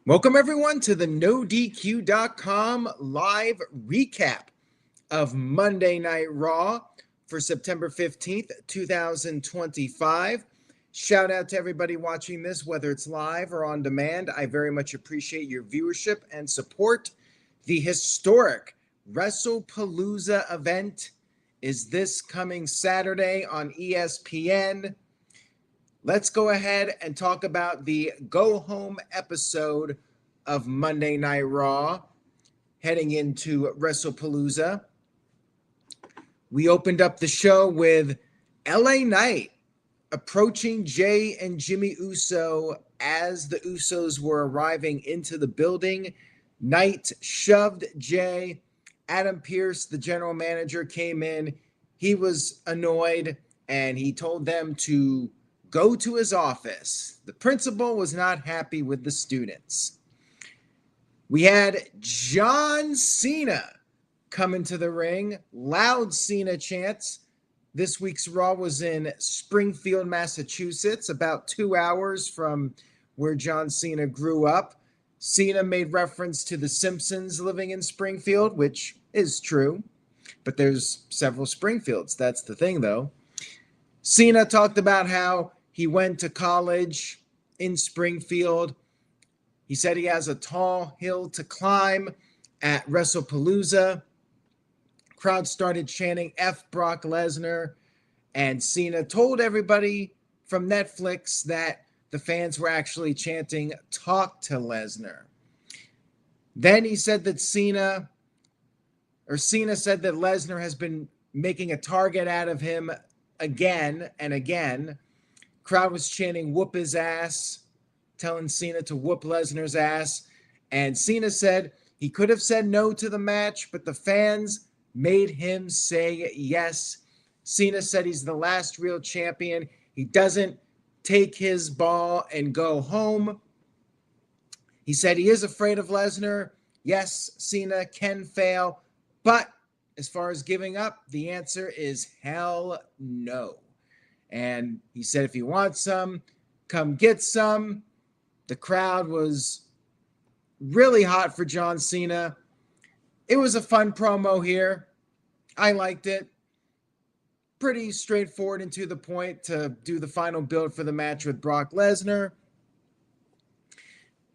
Welcome, everyone, to the NoDQ.com live recap of Monday Night Raw for September 15th, 2025. Shout out to everybody watching this, whether it's live or on demand. I very much appreciate your viewership and support. The historic WrestlePalooza event is this coming Saturday on ESPN. Let's go ahead and talk about the go-home episode of Monday Night Raw heading into WrestlePalooza. We opened up the show with LA Knight approaching Jay and Jimmy Uso as the Usos were arriving into the building. Knight shoved Jay. Adam Pearce, the general manager, came in. He was annoyed and he told them to go to his office. The principal was not happy with the students. We had John Cena come into the ring. Loud Cena chants. This week's Raw was in Springfield, Massachusetts, about 2 hours from where John Cena grew up. Cena made reference to the Simpsons living in Springfield, which is true, but there's several Springfields. That's the thing, though. Cena talked about how he went to college in Springfield. He said he has a tall hill to climb at WrestlePalooza. Crowd started chanting F Brock Lesnar, and Cena told everybody from Netflix that the fans were actually chanting talk to Lesnar. Then he said that Cena said that Lesnar has been making a target out of him again and again. Crowd was chanting whoop his ass, telling Cena to whoop Lesnar's ass. And Cena said he could have said no to the match, but the fans made him say yes. Cena said he's the last real champion. He doesn't take his ball and go home. He said he is afraid of Lesnar. Yes, Cena can fail, but as far as giving up, the answer is hell no. And he said, if you want some, come get some. The crowd was really hot for John Cena. It was a fun promo here. I liked it. Pretty straightforward and to the point to do the final build for the match with Brock Lesnar.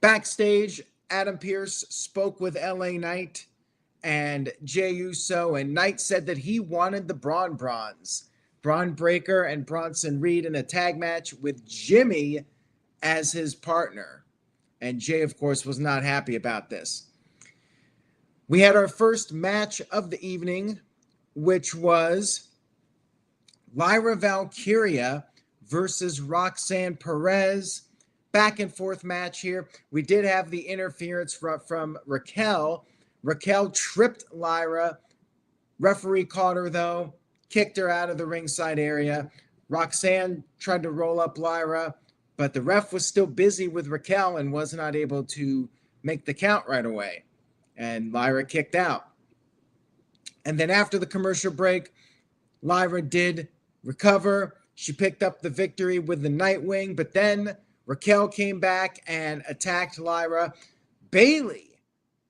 Backstage, Adam Pearce spoke with LA Knight and Jey Uso, and Knight said that he wanted the Braun Breaker and Bronson Reed in a tag match with Jimmy as his partner. And Jay, of course, was not happy about this. We had our first match of the evening, which was Lyra Valkyria versus Roxanne Perez. Back and forth match here. We did have the interference from Raquel. Raquel tripped Lyra. Referee caught her, though. Kicked her out of the ringside area. Roxanne tried to roll up Lyra, but the ref was still busy with Raquel and was not able to make the count right away. And Lyra kicked out. And then after the commercial break, Lyra did recover. She picked up the victory with the Nightwing, but then Raquel came back and attacked Lyra. Bayley,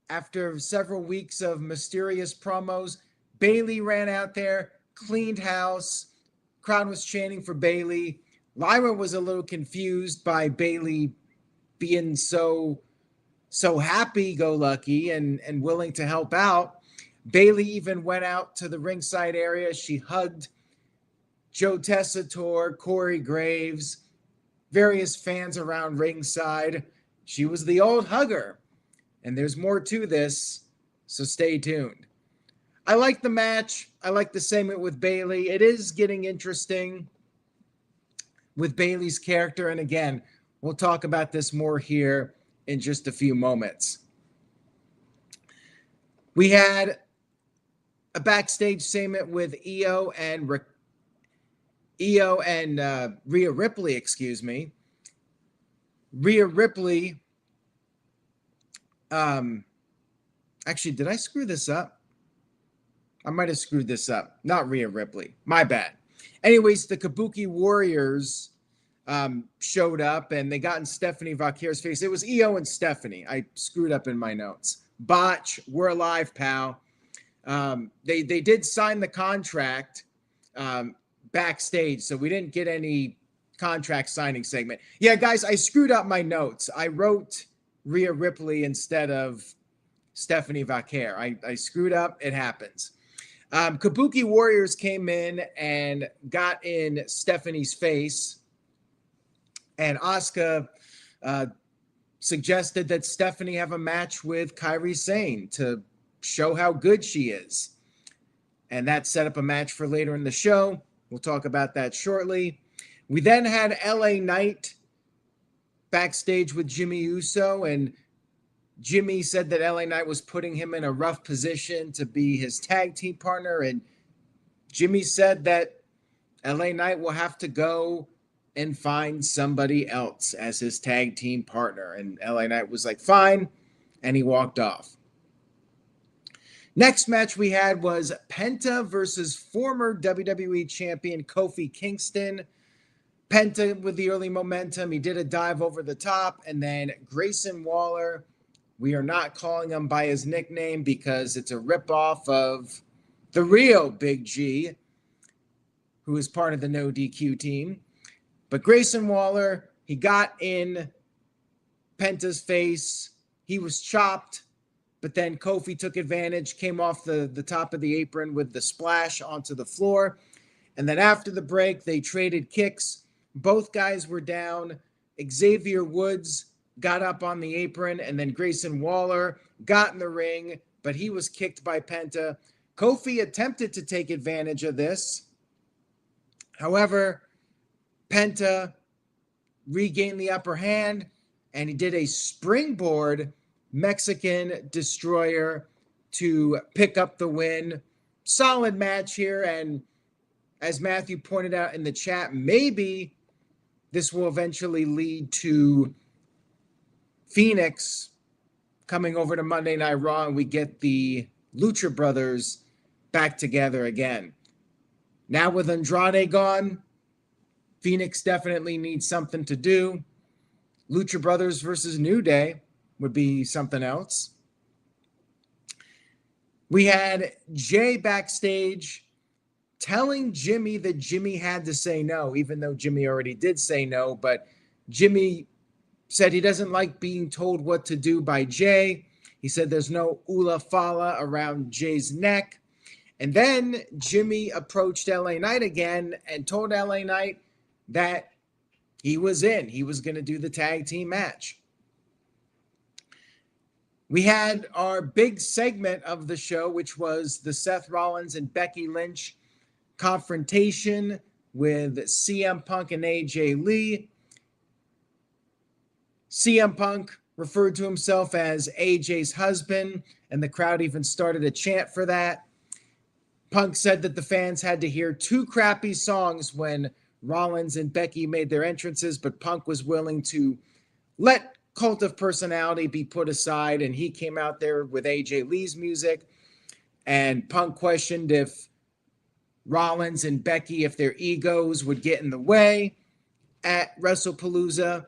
after several weeks of mysterious promos, Bayley ran out there, cleaned house. Crowd was chanting for Bayley. Lyra was a little confused by Bayley being so happy-go-lucky and willing to help out. Bayley even went out to the ringside area. She hugged Joe Tessitore, Corey Graves, various fans around ringside. She was the old hugger. And there's more to this, so stay tuned. I like the match. I like the segment with Bayley. It is getting interesting with Bayley's character. And again, we'll talk about this more here in just a few moments. We had a backstage segment with Io and Rhea Ripley, excuse me. Rhea Ripley. Actually, did I screw this up? I might have screwed this up. Not Rhea Ripley. My bad. Anyways, the Kabuki Warriors showed up, and they got in Stephanie Vakair's face. It was Io and Stephanie. I screwed up in my notes. Botch, we're alive, pal. They did sign the contract backstage, so we didn't get any contract signing segment. Yeah, guys, I screwed up my notes. I wrote Rhea Ripley instead of Stephanie Vakair. I screwed up. It happens. Kabuki Warriors came in and got in Stephanie's face, and Asuka suggested that Stephanie have a match with Kyrie Sain to show how good she is. And that set up a match for later in the show. We'll talk about that shortly. We then had LA Knight backstage with Jimmy Uso, and Jimmy said that LA Knight was putting him in a rough position to be his tag team partner, and Jimmy said that LA Knight will have to go and find somebody else as his tag team partner, and LA Knight was like, fine, and he walked off. Next match we had was Penta versus former WWE champion Kofi Kingston. Penta with the early momentum. He did a dive over the top, and then Grayson Waller, we are not calling him by his nickname because it's a ripoff of the real Big G, who is part of the No DQ team. But Grayson Waller, he got in Penta's face. He was chopped, but then Kofi took advantage, came off the top of the apron with the splash onto the floor. And then after the break, they traded kicks. Both guys were down. Xavier Woods got up on the apron, and then Grayson Waller got in the ring, but he was kicked by Penta. Kofi attempted to take advantage of this. However, Penta regained the upper hand, and he did a springboard Mexican destroyer to pick up the win. Solid match here, and as Matthew pointed out in the chat, maybe this will eventually lead to Phoenix coming over to Monday Night Raw, and we get the Lucha Brothers back together again. Now with Andrade gone, Phoenix definitely needs something to do. Lucha Brothers versus New Day would be something else. We had Jay backstage telling Jimmy that Jimmy had to say no, even though Jimmy already did say no, but Jimmy said he doesn't like being told what to do by Jay. He said there's no Ula Fala around Jay's neck. And then Jimmy approached LA Knight again and told LA Knight that he was in. He was going to do the tag team match. We had our big segment of the show, which was the Seth Rollins and Becky Lynch confrontation with CM Punk and AJ Lee. CM Punk referred to himself as AJ's husband, and the crowd even started a chant for that. Punk said that the fans had to hear two crappy songs when Rollins and Becky made their entrances, but Punk was willing to let Cult of Personality be put aside, and he came out there with AJ Lee's music, and Punk questioned if Rollins and Becky, if their egos would get in the way at WrestlePalooza.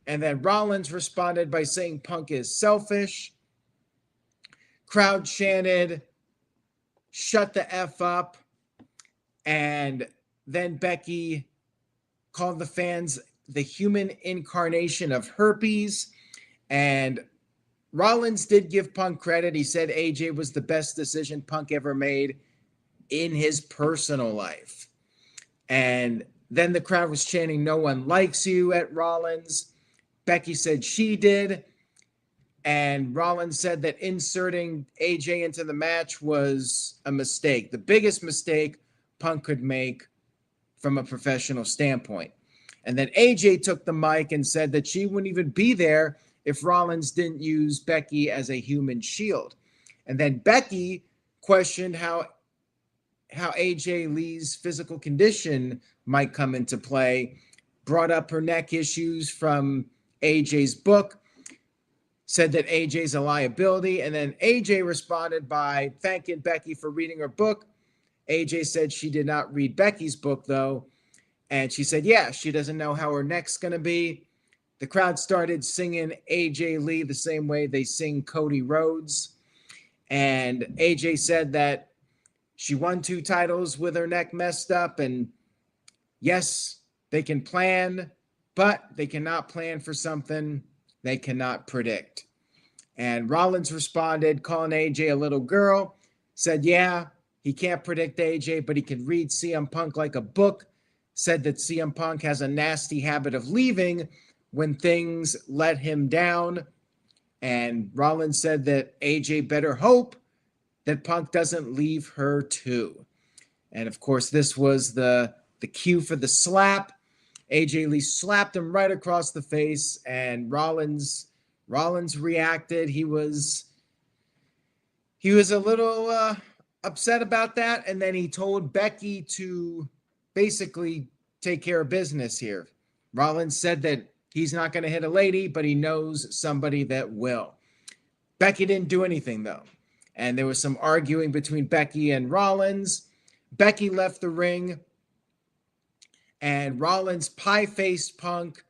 And then Rollins responded by saying Punk is selfish. Crowd chanted, "Shut the F up." And then Becky called the fans the human incarnation of herpes. And Rollins did give Punk credit. He said AJ was the best decision Punk ever made in his personal life. And then the crowd was chanting, "No one likes you" at Rollins. Becky said she did. And Rollins said that inserting AJ into the match was a mistake. The biggest mistake Punk could make from a professional standpoint. And then AJ took the mic and said that she wouldn't even be there if Rollins didn't use Becky as a human shield. And then Becky questioned how AJ Lee's physical condition might come into play, brought up her neck issues from AJ's book, said that AJ's a liability, and then AJ responded by thanking Becky for reading her book. AJ said she did not read Becky's book, though, And she said, yeah, she doesn't know how her neck's going to be. The crowd started singing AJ Lee the same way they sing Cody Rhodes. And AJ said that she won 2 titles with her neck messed up. And yes, they can plan, but they cannot plan for something they cannot predict. And Rollins responded, calling AJ a little girl, said, yeah, he can't predict AJ, but he can read CM Punk like a book, said that CM Punk has a nasty habit of leaving when things let him down. And Rollins said that AJ better hope that Punk doesn't leave her too. And of course, this was the cue for the slap. AJ Lee slapped him right across the face, and Rollins reacted. He was a little upset about that, and then he told Becky to basically take care of business here. Rollins said that he's not going to hit a lady, but he knows somebody that will. Becky didn't do anything, though, and there was some arguing between Becky and Rollins. Becky left the ring, and Rollins pie-faced Punk,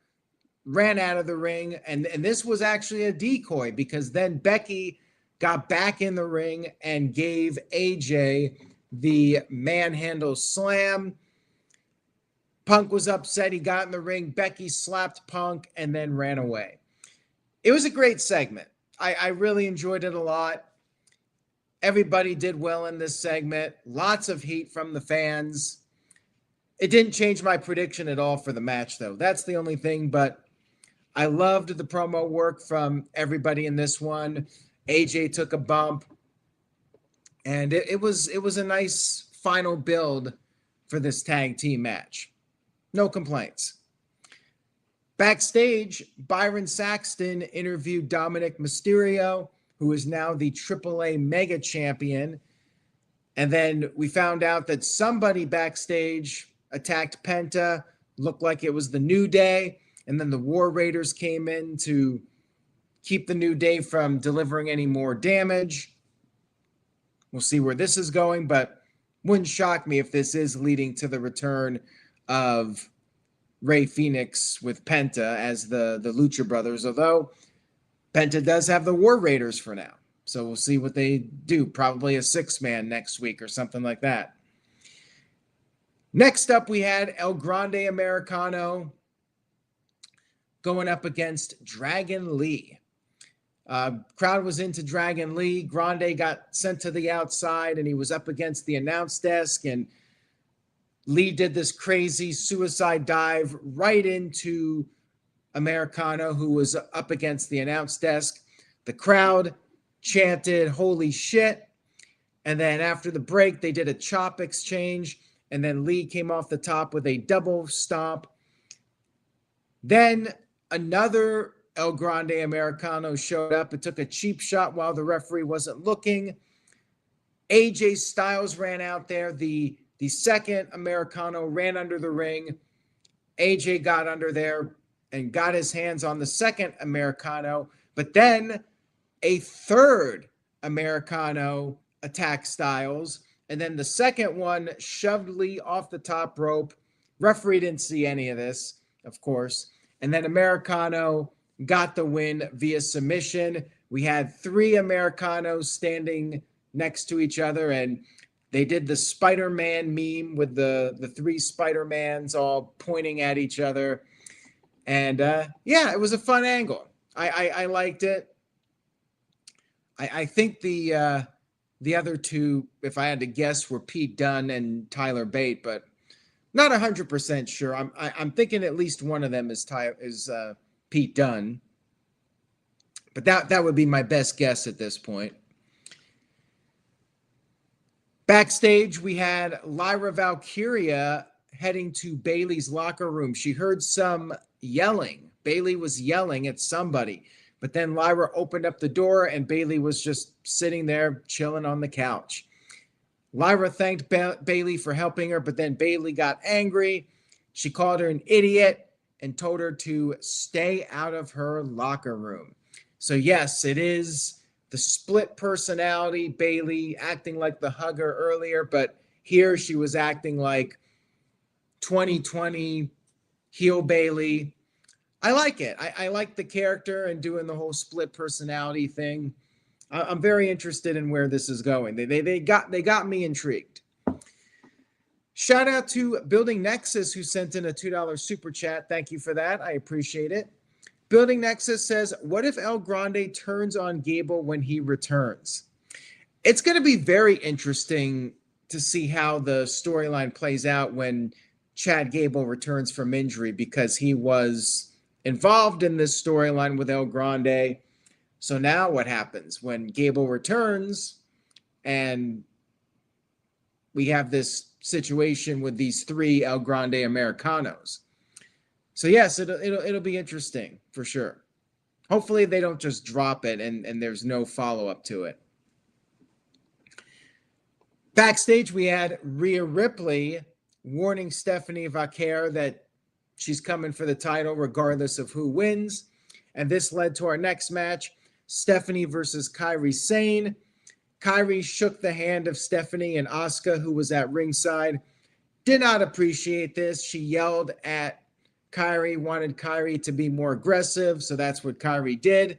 ran out of the ring, and this was actually a decoy, because then Becky got back in the ring and gave AJ the manhandle slam. Punk was upset. He got in the ring. Becky slapped Punk and then ran away. It was a great segment. I really enjoyed it a lot. Everybody did well in this segment. Lots of heat from the fans. It didn't change my prediction at all for the match, though. That's the only thing, but I loved the promo work from everybody in this one. AJ took a bump, and it was a nice final build for this tag team match. No complaints. Backstage, Byron Saxton interviewed Dominic Mysterio, who is now the AAA Mega Champion. And then we found out that somebody backstage attacked Penta, looked like it was the New Day, and then the War Raiders came in to keep the New Day from delivering any more damage. We'll see where this is going, but wouldn't shock me if this is leading to the return of Rey Fenix with Penta as the Lucha Brothers, although Penta does have the War Raiders for now. So we'll see what they do. Probably a 6-man next week or something like that. Next up, we had El Grande Americano going up against Dragon Lee. Crowd was into Dragon Lee. Grande got sent to the outside, and he was up against the announce desk, and Lee did this crazy suicide dive right into Americano, who was up against the announce desk. The crowd chanted, "Holy shit." And then after the break, they did a chop exchange, and then Lee came off the top with a double stomp. Then another El Grande Americano showed up and took a cheap shot while the referee wasn't looking. AJ Styles ran out there. The second Americano ran under the ring. AJ got under there and got his hands on the second Americano. But then a third Americano attacked Styles. And then the second one shoved Lee off the top rope. Referee didn't see any of this, of course. And then Americano got the win via submission. We had 3 Americanos standing next to each other, and they did the Spider-Man meme with the 3 Spider-Mans all pointing at each other. And yeah, it was a fun angle. I liked it. I think the other 2, if I had to guess, were Pete Dunne and Tyler Bate, but not 100% sure. I'm thinking at least one of them is Pete Dunne, but that would be my best guess at this point. Backstage, we had Lyra Valkyria heading to Bayley's locker room. She heard some yelling. Bayley was yelling at somebody, but then Lyra opened up the door and Bayley was just sitting there chilling on the couch. Lyra thanked Bayley for helping her, but then Bayley got angry. She called her an idiot and told her to stay out of her locker room. So yes, it is the split personality, Bayley acting like the hugger earlier, but here she was acting like 2020 heel Bayley. I like it. I like the character and doing the whole split personality thing. I'm very interested in where this is going. They got me intrigued. Shout out to Building Nexus, who sent in a $2 super chat. Thank you for that. I appreciate it. Building Nexus says, what if El Grande turns on Gable when he returns? It's going to be very interesting to see how the storyline plays out when Chad Gable returns from injury, because he was involved in this storyline with El Grande. So now what happens when Gable returns and we have this situation with these three El Grande Americanos? So yes, it'll be interesting for sure. Hopefully they don't just drop it and there's no follow-up to it. Backstage, we had Rhea Ripley warning Stephanie Vakair that she's coming for the title regardless of who wins. And this led to our next match, Stephanie versus Kyrie Sain. Kyrie shook the hand of Stephanie, and Asuka, who was at ringside, did not appreciate this. She yelled at Kyrie, wanted Kyrie to be more aggressive, so that's what Kyrie did.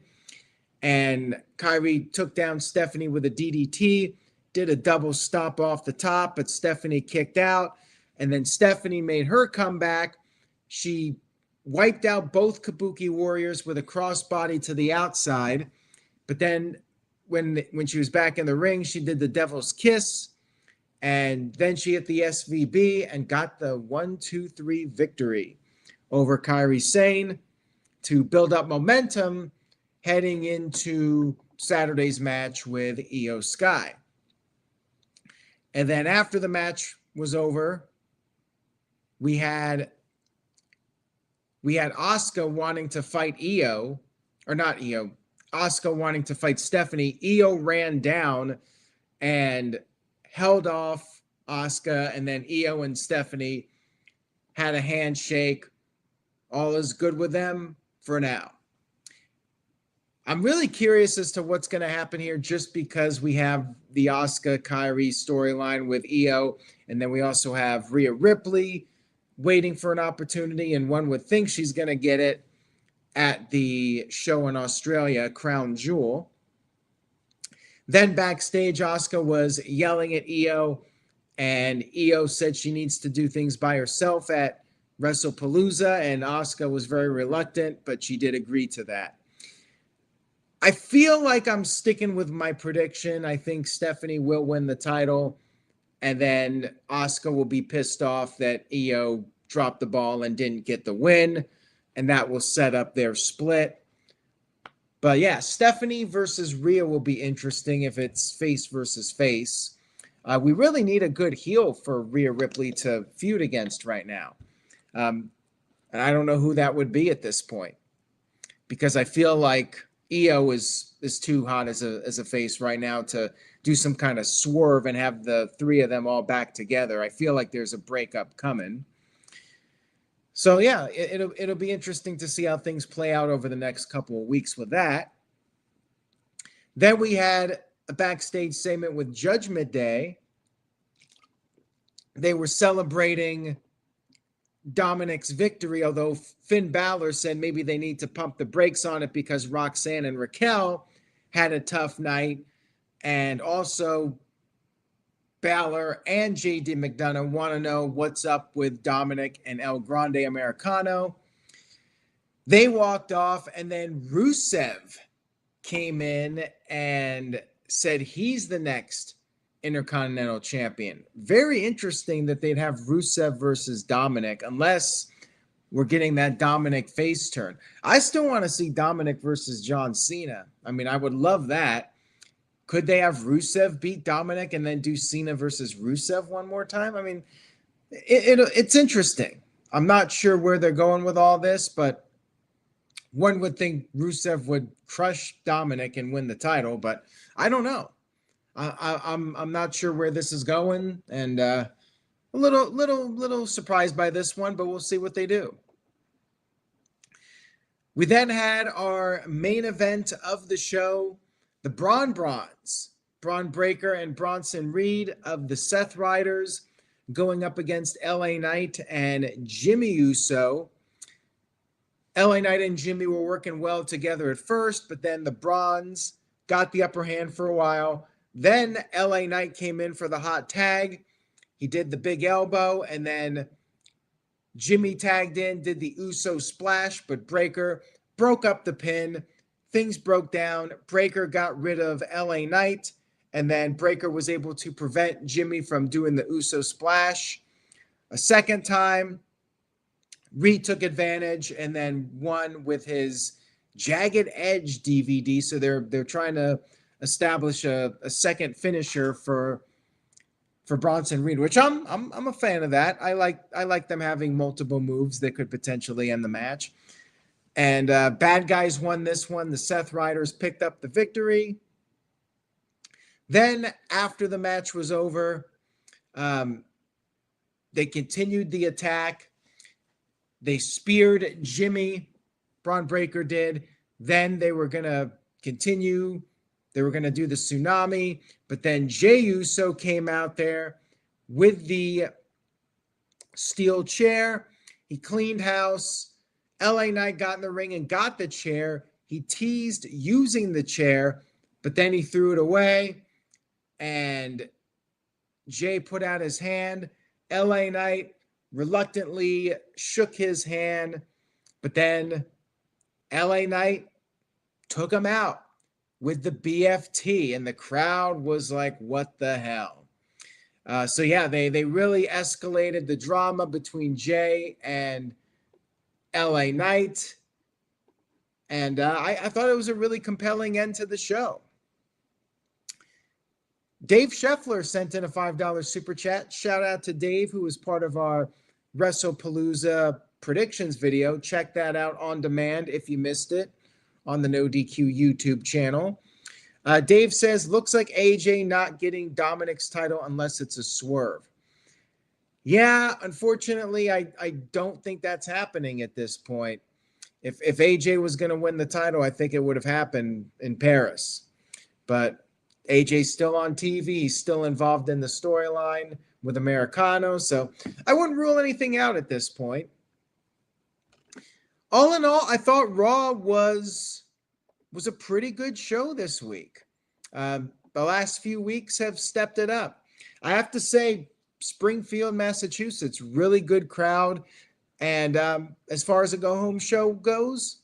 And Kyrie took down Stephanie with a DDT, did a double stomp off the top, but Stephanie kicked out. And then Stephanie made her comeback. She wiped out both Kabuki Warriors with a crossbody to the outside. But then when she was back in the ring, she did the Devil's Kiss. And then she hit the SVB and got the 1-2-3 victory over Kyrie Sain to build up momentum heading into Saturday's match with Io Sky. And then after the match was over, we had Asuka wanting to fight Io, or not Io, Asuka wanting to fight Stephanie. Io ran down and held off Asuka, and then Io and Stephanie had a handshake. All is good with them for now. I'm really curious as to what's going to happen here, just because we have the Asuka Kyrie storyline with Io, and then we also have Rhea Ripley waiting for an opportunity, and one would think she's going to get it at the show in Australia, Crown Jewel. Then backstage, Asuka was yelling at Io, and Io said she needs to do things by herself at WrestlePalooza, and Asuka was very reluctant, but she did agree to that. I feel like I'm sticking with my prediction. I think Stephanie will win the title, and then Asuka will be pissed off that Io dropped the ball and didn't get the win, and that will set up their split. But yeah, Stephanie versus Rhea will be interesting if it's face versus face. We really need a good heel for Rhea Ripley to feud against right now. And I don't know who that would be at this point, because I feel like Io is too hot as a face right now to do some kind of swerve and have the three of them all back together. I feel like there's a breakup coming. So yeah, it'll be interesting to see how things play out over the next couple of weeks with that. Then we had a backstage segment with Judgment Day. They were celebrating Dominic's victory, although Finn Balor said maybe they need to pump the brakes on it because Roxanne and Raquel had a tough night. And also Balor and JD McDonough want to know what's up with Dominic and El Grande Americano. They walked off, and then Rusev came in and said he's the next Intercontinental Champion. Very interesting that they'd have Rusev versus Dominic, unless we're getting that Dominic face turn. I still want to see Dominic versus John Cena. I mean, I would love that. Could they have Rusev beat Dominic and then do Cena versus Rusev one more time? I mean, it's interesting. I'm not sure where they're going with all this, but one would think Rusev would crush Dominic and win the title, but I don't know. I'm not sure where this is going, and a little surprised by this one, but we'll see what they do. We then had our main event of the show, the Braun Breaker and Bronson Reed of the Seth Riders going up against LA Knight and Jimmy Uso. LA Knight and Jimmy were working well together at first, but then the Bronze got the upper hand for a while. Then LA Knight came in for the hot tag. He did the big elbow, and then Jimmy tagged in, did the Uso splash, but Breakker broke up the pin. Things broke down. Breakker got rid of LA Knight, and then Breakker was able to prevent Jimmy from doing the Uso splash a second time. Reed took advantage and then won with his Jagged Edge DVD. So they're trying to establish a second finisher for Bronson Reed, which I'm a fan of that. I like them having multiple moves that could potentially end the match. And Bad Guys won this one. The Seth Riders picked up the victory. Then after the match was over, they continued the attack. They speared Jimmy. Braun Breaker did. Then they were going to continue. They were going to do the tsunami. But then Jey Uso came out there with the steel chair. He cleaned house. LA Knight got in the ring and got the chair. He teased using the chair, but then he threw it away. And Jey put out his hand. LA Knight reluctantly shook his hand, but then LA Knight took him out with the BFT, and the crowd was like, what the hell? So yeah, they really escalated the drama between Jey and LA Knight, and I thought it was a really compelling end to the show. Dave Scheffler sent in a $5 super chat. Shout out to Dave, who was part of our WrestlePalooza predictions video. Check that out on demand if you missed it on the No DQ YouTube channel. Dave says, looks like AJ not getting Dominic's title unless it's a swerve. Yeah, unfortunately, I don't think that's happening at this point. If AJ was going to win the title, I think it would have happened in Paris. But AJ's still on TV. He's still involved in the storyline with Americano. So I wouldn't rule anything out at this point. All in all, I thought Raw was a pretty good show this week. The last few weeks have stepped it up. I have to say, Springfield, Massachusetts, really good crowd. And as far as a go-home show goes,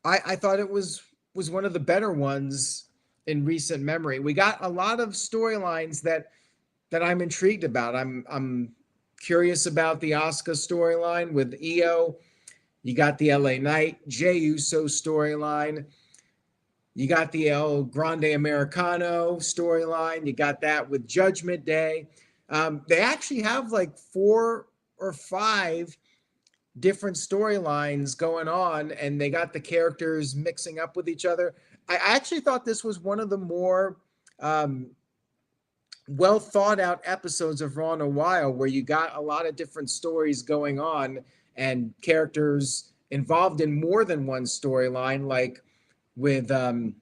I thought it was one of the better ones in recent memory. We got a lot of storylines that I'm intrigued about. I'm curious about the Asuka storyline with Io. You got the LA Knight, Jey Uso storyline. You got the El Grande Americano storyline. You got that with Judgment Day. They actually have like 4 or 5 different storylines going on, and they got the characters mixing up with each other. I actually thought this was one of the more well thought out episodes of Raw in a while, where you got a lot of different stories going on and characters involved in more than one storyline, like with El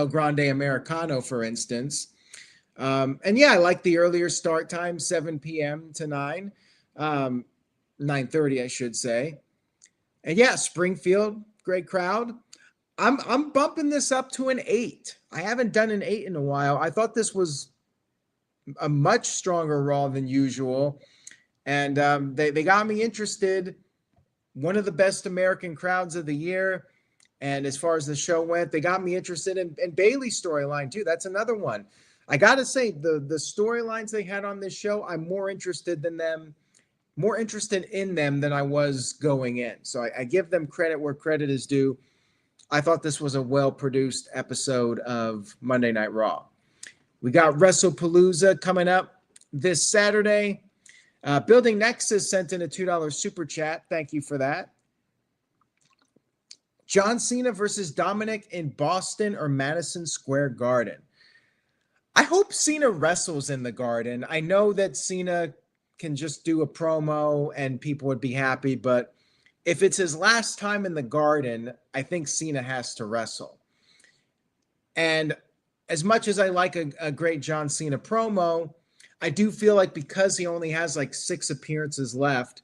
Grande Americano, for instance. And yeah, I like the earlier start time, 7 p.m. to 9, 9:30, I should say. And yeah, Springfield, great crowd. I'm bumping this up to an 8. I haven't done an 8 in a while. I thought this was a much stronger Raw than usual. And they got me interested. One of the best American crowds of the year. And as far as the show went, they got me interested in Bayley's storyline too. That's another one. I got to say, the storylines they had on this show, I'm more interested in them than I was going in. So I give them credit where credit is due. I thought this was a well-produced episode of Monday Night Raw. We got WrestlePalooza coming up this Saturday. Building Nexus sent in a $2 super chat. Thank you for that. John Cena versus Dominic in Boston or Madison Square Garden. I hope Cena wrestles in the Garden. I know that Cena can just do a promo and people would be happy, but if it's his last time in the Garden, I think Cena has to wrestle. And as much as I like a great John Cena promo, I do feel like because he only has like 6 appearances left,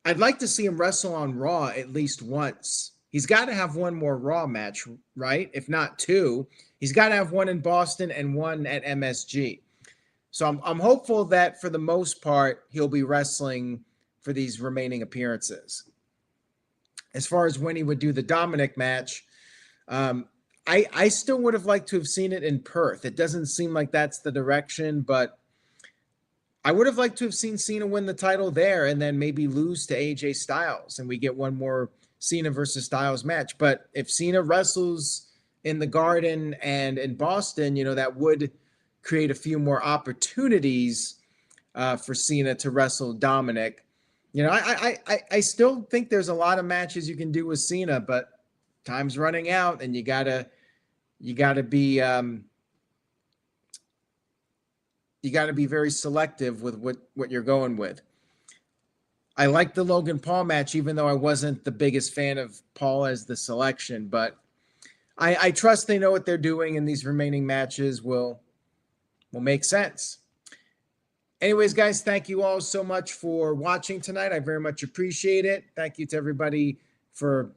I'd like to see him wrestle on Raw at least once. He's got to have one more Raw match, right? If not 2. He's got to have one in Boston and one at MSG. So I'm hopeful that for the most part, he'll be wrestling for these remaining appearances. As far as when he would do the Dominic match, I still would have liked to have seen it in Perth. It doesn't seem like that's the direction, but I would have liked to have seen Cena win the title there and then maybe lose to AJ Styles and we get one more Cena versus Styles match. But if Cena wrestles in the Garden and in Boston, that would create a few more opportunities for Cena to wrestle Dominic. I still think there's a lot of matches you can do with Cena, but time's running out and you gotta be very selective with what you're going with. I like the Logan Paul match, even though I wasn't the biggest fan of Paul as the selection, but I trust they know what they're doing and these remaining matches will make sense. Anyways, guys, thank you all so much for watching tonight. I very much appreciate it. Thank you to everybody for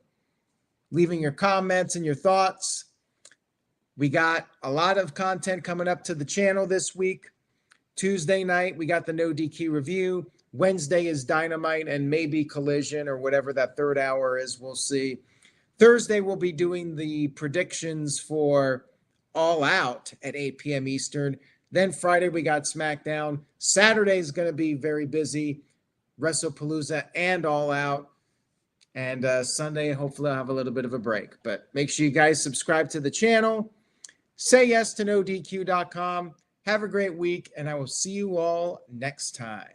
leaving your comments and your thoughts. We got a lot of content coming up to the channel this week. Tuesday night, we got the No DQ review. Wednesday is Dynamite and maybe Collision or whatever that third hour is. We'll see. Thursday, we'll be doing the predictions for All Out at 8 p.m. Eastern. Then Friday, we got SmackDown. Saturday is going to be very busy. WrestlePalooza and All Out. And Sunday, hopefully I'll have a little bit of a break. But make sure you guys subscribe to the channel. Say yes to NoDQ.com. Have a great week, and I will see you all next time.